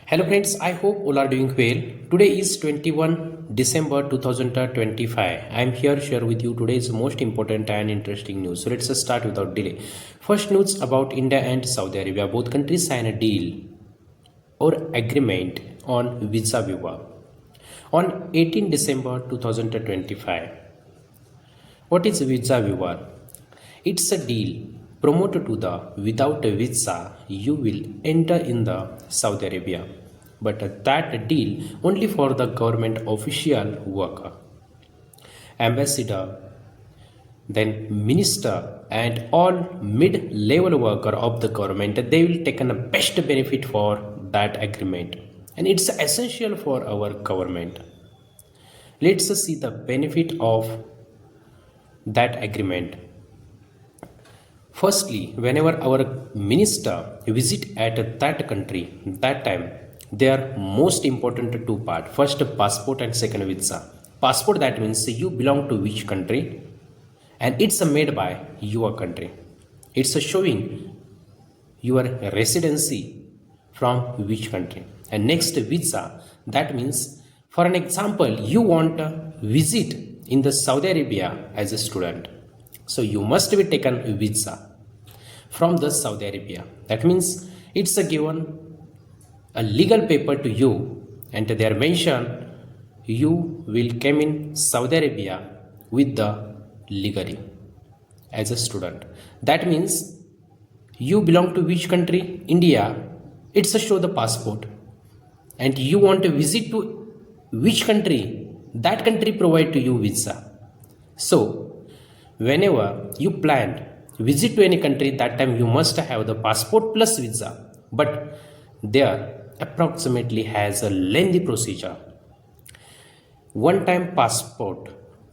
Hello friends, I hope all are doing well. Today is 21 December 2025. I am here to share with you today's most important and interesting news. So let's start without delay. First news about India and Saudi Arabia. Both countries sign a deal or agreement on visa waiver on 18 December 2025. What is visa waiver? It's a deal promoted to the without a visa you will enter in the Saudi Arabia, but that deal only for the government official worker, ambassador, then minister and all mid-level worker of the government. They will take the best benefit for that agreement, and it's essential for our government. Let's see the benefit of that agreement. Firstly, whenever our minister visit at that country, that time they are most important two part. First passport and second visa. Passport, that means you belong to which country, and it's made by your country. It's showing your residency from which country. And next visa, that means for an example you want to visit in the Saudi Arabia as a student, so you must be taken a visa from the Saudi Arabia. That means it's a given a legal paper to you, and they are mentioned you will come in Saudi Arabia with the legally as a student. That means you belong to which country? India. It's a show the passport, and you want to visit to which country? That country provide to you visa. So whenever you plan visit to any country, that time you must have the passport plus visa, but there approximately has a lengthy procedure. One time passport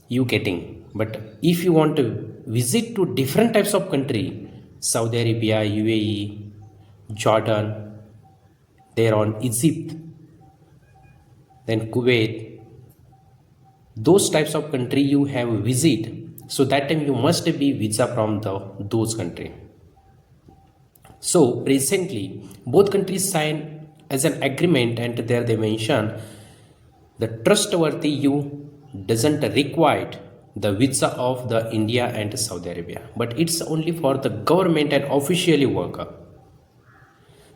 you getting, but if you want to visit to different types of country, Saudi Arabia, UAE, Jordan, there on Egypt, then Kuwait, those types of country you have visit, so that time you must be visa from those country. So recently both countries signed as an agreement, and there they mention the trustworthy you doesn't require the visa of the India and Saudi Arabia, but it's only for the government and officially worker.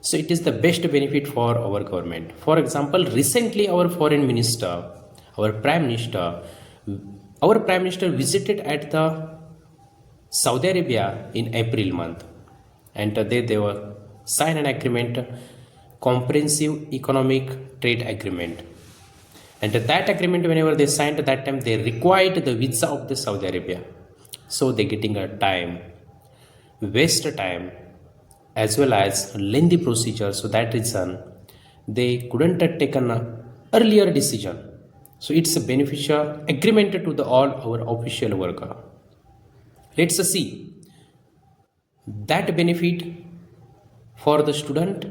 So it is the best benefit for our government. For example, recently our foreign minister, our prime minister visited at the Saudi Arabia in April month, and they were signed an agreement, comprehensive economic trade agreement. And that agreement, whenever they signed, at that time they required the visa of the Saudi Arabia. So they getting a time, waste time, as well as lengthy procedure. So that reason they couldn't have taken an earlier decision. So it's a beneficial agreement to the all our official worker. Let's see that benefit for the student,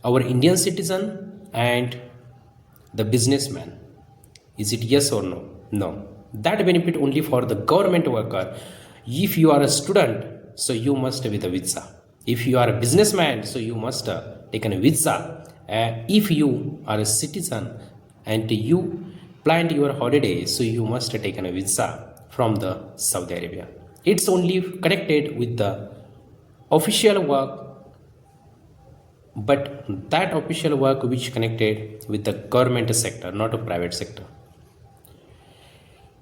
our Indian citizen, and the businessman. Is it yes or no? No. That benefit only for the government worker. If you are a student, so you must with a visa. If you are a businessman, so you must take a visa. If you are a citizen and you planned your holiday, so you must take a visa from the Saudi Arabia. It's only connected with the official work, but that official work which connected with the government sector, not a private sector.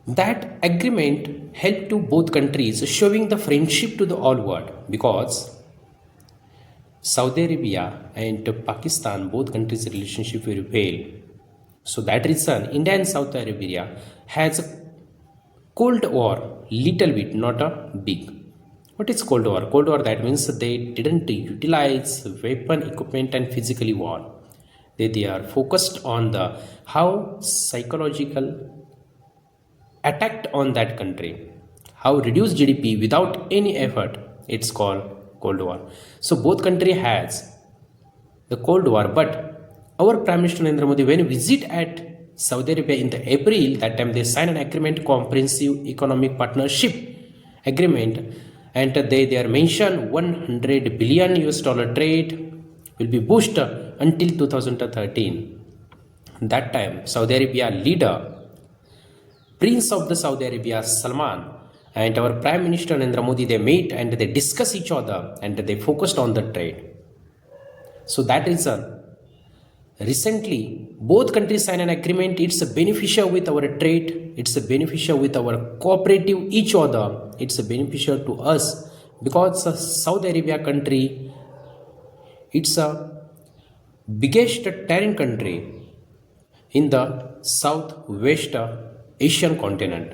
That agreement helped to both countries, showing the friendship to the all world, because Saudi Arabia and Pakistan, both countries' relationship very well. So that reason India and Saudi Arabia has a Cold War, little bit, not a big. What is Cold War? Cold War, that means they didn't utilize weapon, equipment and physically war. They are focused on the how psychological attacked on that country, how reduce GDP without any effort. It's called Cold War. So both country has the Cold War, but our Prime Minister Narendra Modi, when visit at Saudi Arabia in the April, that time they signed an agreement, comprehensive economic partnership agreement, and they are mentioned 100 billion US dollar trade will be boosted until 2013. That time, Saudi Arabia leader, Prince of the Saudi Arabia Salman, and our Prime Minister Narendra Modi, they met and they discussed each other and they focused on the trade. So that reason, recently, both countries signed an agreement. It's a beneficial with our trade. It's a beneficial with our cooperative each other. It's a beneficial to us because Saudi Arabia country, it's a biggest terrain country in the southwest Asian continent,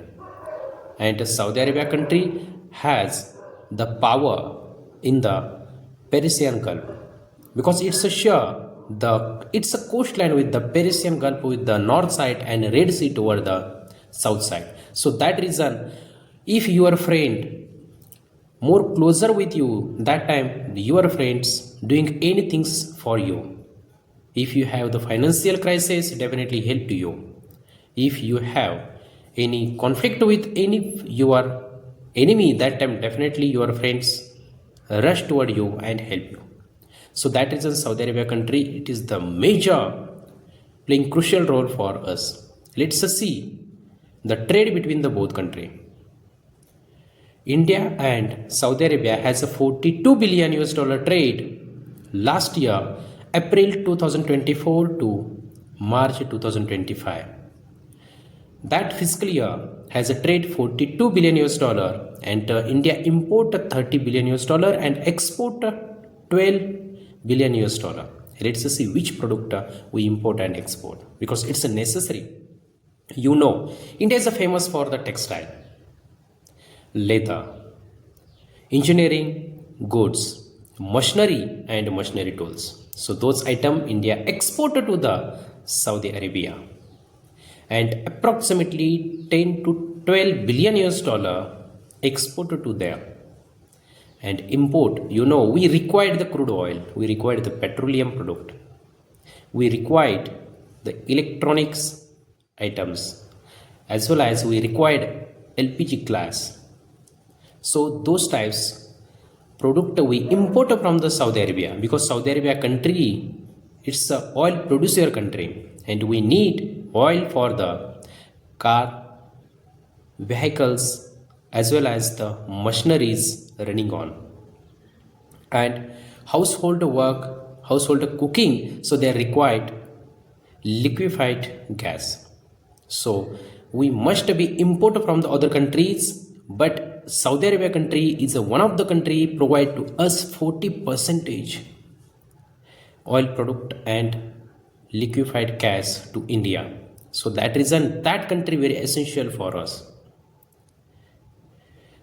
and Saudi Arabia country has the power in the Persian Gulf because it's a sure it's a coastline with the Persian Gulf with the north side and Red Sea toward the south side. So that reason, if your friend more closer with you, that time your friends doing anything for you. If you have the financial crisis, definitely help to you. If you have any conflict with any your enemy, that time definitely your friends rush toward you and help you. So that reason Saudi Arabia country, it is the major playing crucial role for us. Let's see the trade between the both country. India and Saudi Arabia has a 42 billion US dollar trade last year, April 2024 to March 2025. That fiscal year has a trade 42 billion US dollar and India import 30 billion US dollar and export 12 billion US dollar. Let's see which product we import and export because it's a necessary. You know, India is famous for the textile, leather, engineering, goods, machinery and machinery tools. So those items India exported to the Saudi Arabia and approximately 10 to 12 billion US dollar exported to there. And import, you know, we required the crude oil, we required the petroleum product, we required the electronics items, as well as we required LPG gas. So those types product we import from the Saudi Arabia because Saudi Arabia country, it's a oil producer country and we need oil for the car, vehicles, as well as the machineries running on and household work, household cooking. So they are required liquefied gas. So we must be imported from the other countries, but Saudi Arabia country is one of the country provide to us 40% oil product and liquefied gas to India. So that reason that country very essential for us.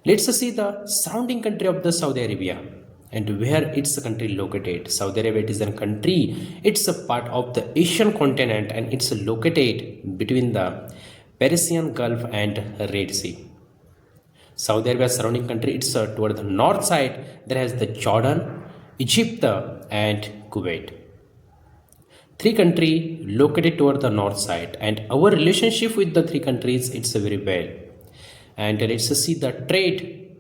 Let's see the surrounding country of the Saudi Arabia and where it's a country located. Saudi Arabia is a country, it's a part of the Asian continent and it's located between the Persian Gulf and Red Sea. Saudi Arabia surrounding country, it's toward the north side, there has the Jordan, Egypt and Kuwait. Three countries located toward the north side and our relationship with the three countries, it's very well. And let's see the trade,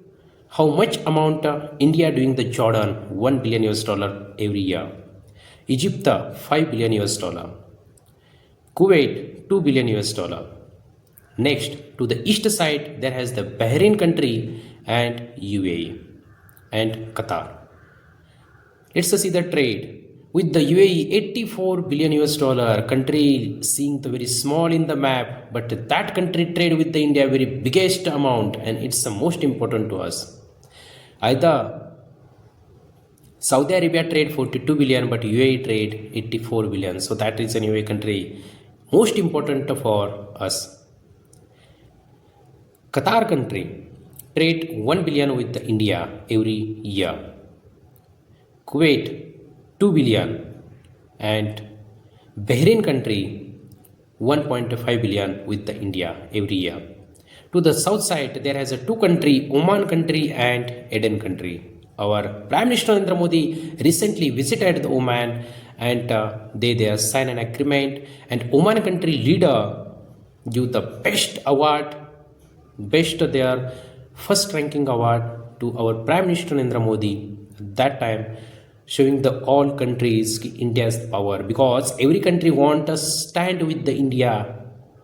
how much amount India doing the Jordan 1 billion US dollar every year, Egypt 5 billion US dollar, Kuwait 2 billion US dollar. Next to the east side there has the Bahrain country and UAE and Qatar. Let's see the trade. With the UAE 84 billion US dollar country seeing the very small in the map, but that country trade with the India very biggest amount and it's the most important to us. Either Saudi Arabia trade 42 billion but UAE trade 84 billion. So that is a UAE country most important for us. Qatar country trade 1 billion with the India every year. Kuwait 2 billion and Bahrain country 1.5 billion with the India every year. To the south side there has a two country, Oman country and Eden country. Our Prime Minister Narendra Modi recently visited the Oman and they signed an agreement and Oman country leader give the best award, best their first ranking award to our Prime Minister Narendra Modi. At that time showing the all countries India's power, because every country want to stand with the India,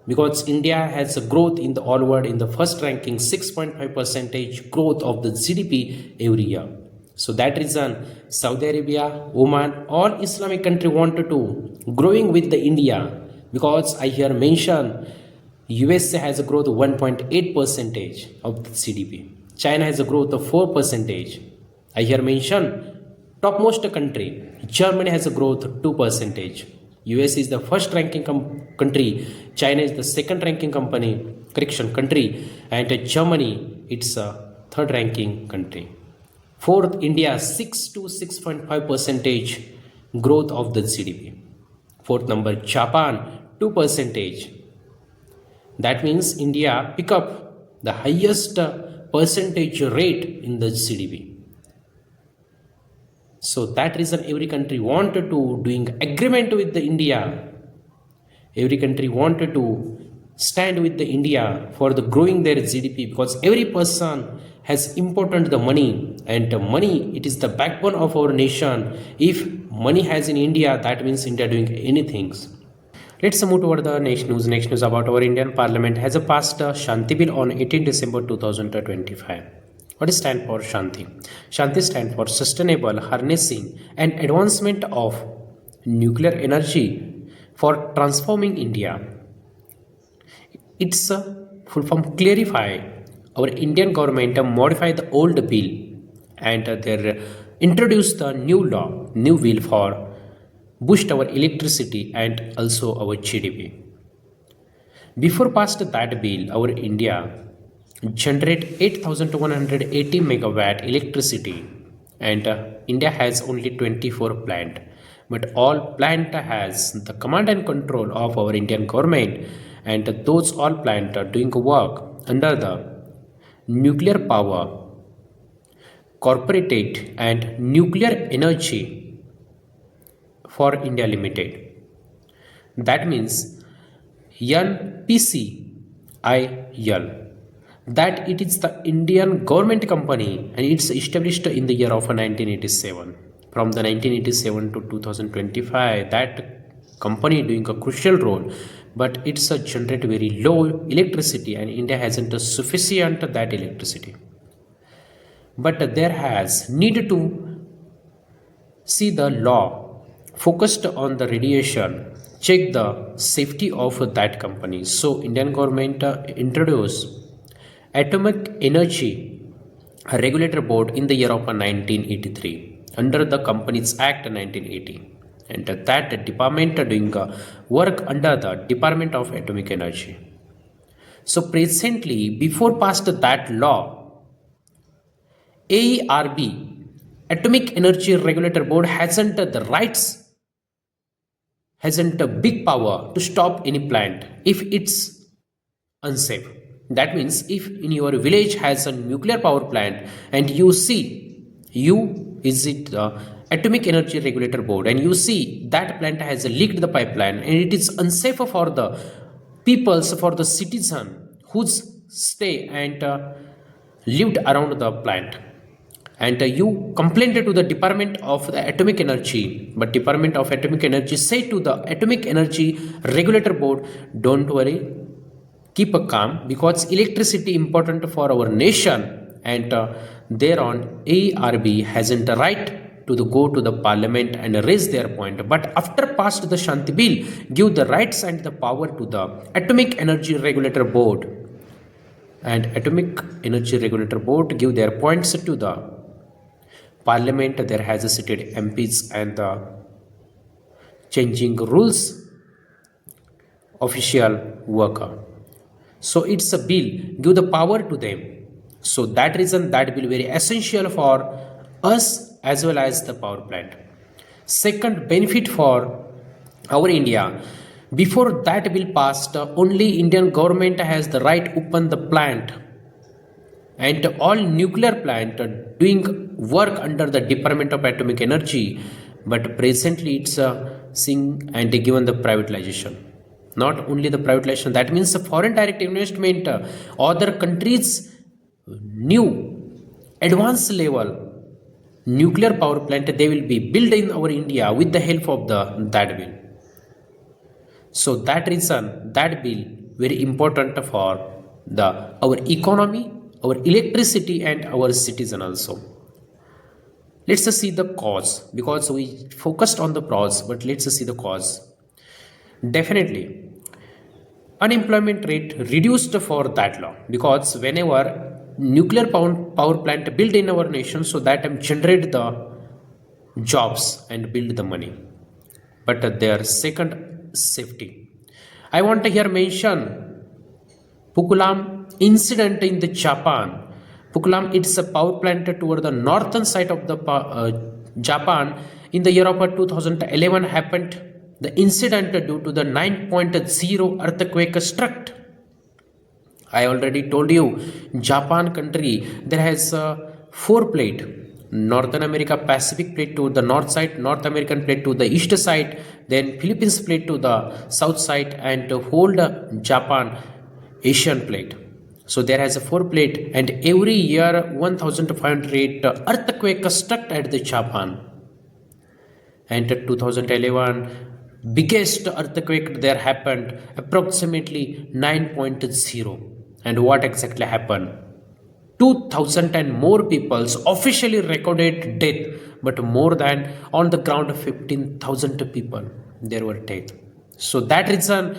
because India has a growth in the all world in the first ranking 6.5 percentage growth of the GDP every year. So that reason Saudi Arabia, Oman, all Islamic country wanted to growing with the India, because I hear mention USA has a growth of 1.8 percentage of the GDP. China has a growth of 4 percentage. I hear mention topmost country Germany has a growth of 2 percentage. US is the first ranking country, China is the second ranking country, and Germany it's a third ranking country. Fourth, India 6 to 6.5 percentage growth of the GDP. Fourth number Japan 2 percentage. That means India pick up the highest percentage rate in the GDP. So that reason every country wanted to doing agreement with the India. Every country wanted to stand with the India for the growing their GDP, because every person has important the money, and money it is the backbone of our nation. If money has in India, that means India doing anything. Let's move toward the next news. Next news about our Indian Parliament has passed a Shanti Bill on 18 December 2025. What is stand for Shanti? Shanti stand for Sustainable Harnessing and Advancement of Nuclear Energy for Transforming India. It's a full form clarify our Indian government modify the old bill, and they introduce the new law, new bill for boost our electricity and also our GDP. Before passed that bill, our India generate 8,180 megawatt electricity, and India has only 24 plant, but all plant has the command and control of our Indian government, and those all plant are doing work under the nuclear power corporate and nuclear energy for India Limited. That means NPCIL, that it is the Indian government company, and it's established in the year of 1987. From the 1987 to 2025, that company doing a crucial role, but it's a generate very low electricity, and India hasn't a sufficient that electricity. But there has need to see the law focused on the radiation, check the safety of that company. So Indian government introduced Atomic Energy Regulator Board in the year of 1983 under the Companies Act 1980, and that department doing work under the Department of Atomic Energy. So presently, before passed that law, AERB, Atomic Energy Regulator Board, hasn't the rights, hasn't a big power to stop any plant if it's unsafe. That means if in your village has a nuclear power plant, and you see, you visit the Atomic Energy Regulator Board, and you see that plant has leaked the pipeline, and it is unsafe for the peoples, for the citizen who's stay and lived around the plant, and you complained to the Department of the Atomic Energy, but Department of Atomic Energy say to the Atomic Energy Regulator Board, don't worry, keep a calm, because electricity important for our nation, and thereon ARB hasn't a right to go to the parliament and raise their point. But after passed the Shanti Bill, give the rights and the power to the Atomic Energy Regulator Board, and Atomic Energy Regulator Board give their points to the parliament. There has a seated MPs and the changing rules official worker. So it's a bill give the power to them. So that reason that bill very essential for us as well as the power plant. Second benefit for our India, before that bill passed, only Indian government has the right open the plant, and all nuclear plant are doing work under the Department of Atomic Energy, but presently it's seeing and given the privatization. Not only the privatization, that means the foreign direct investment, other countries new advanced level nuclear power plant they will be built in our India with the help of the that bill. So that reason that bill very important for the our economy, our electricity and our citizen also. Let's see the cause, because we focused on the pros, but let's see the cause. Definitely unemployment rate reduced for that long, because whenever nuclear power plant built in our nation, so that generate the jobs and build the money. But their second, safety. I want to here mention Pukulam incident in the Japan. Pukulam, it's a power plant toward the northern side of the Japan. In the year of 2011 happened the incident due to the 9.0 earthquake struck. I already told you, Japan country, there has four plate. Northern America Pacific plate to the north side, North American plate to the east side, then Philippines plate to the south side, and whole Japan Asian plate. So there has a four plate, and every year 1500 earthquake struck at the Japan. And 2011 biggest earthquake there happened, approximately 9.0. And what exactly happened? 2000 and more people officially recorded death, but more than on the ground 15,000 people there were dead. So that reason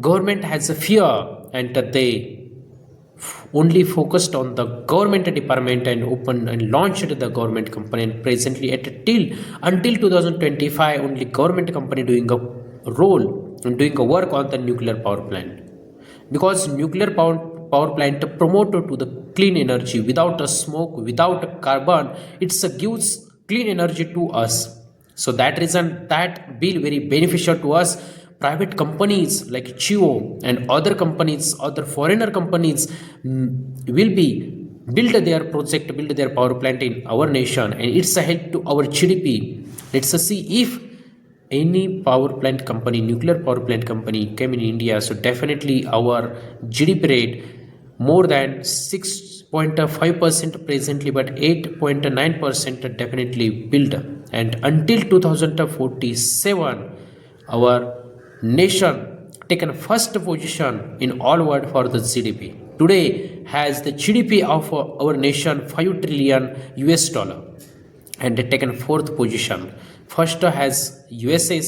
government has a fear, and they only focused on the government department and opened and launched the government company. And presently at till until 2025 only government company doing a role and doing a work on the nuclear power plant, because nuclear power plant promoted to the clean energy without a smoke, without a carbon. It's a gives clean energy to us. So that reason that bill very beneficial to us. Private companies like Chio and other companies, other foreigner companies will be build their project, build their power plant in our nation, and it's a help to our GDP. Let's see if any power plant company, nuclear power plant company came in India, so definitely our GDP rate more than 6.5% presently, but 8.9% definitely build. And until 2047, our nation taken first position in all world for the GDP. Today has the GDP of our nation 5 trillion US dollar, and taken fourth position. First has USA,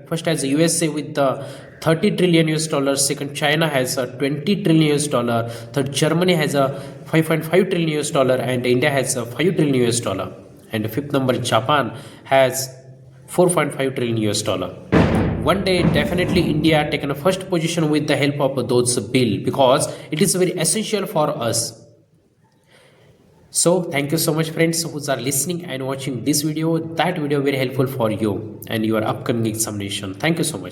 first has USA with the 30 trillion US dollar, second China has a 20 trillion US dollar, third Germany has a 5.5 trillion US dollar, and India has a 5 trillion US dollar, and fifth number Japan has 4.5 trillion US dollar. One day definitely India taken a first position with the help of those bill, because it is very essential for us. So thank you so much friends who are listening and watching this video. That video very helpful for you and your upcoming examination. Thank you so much.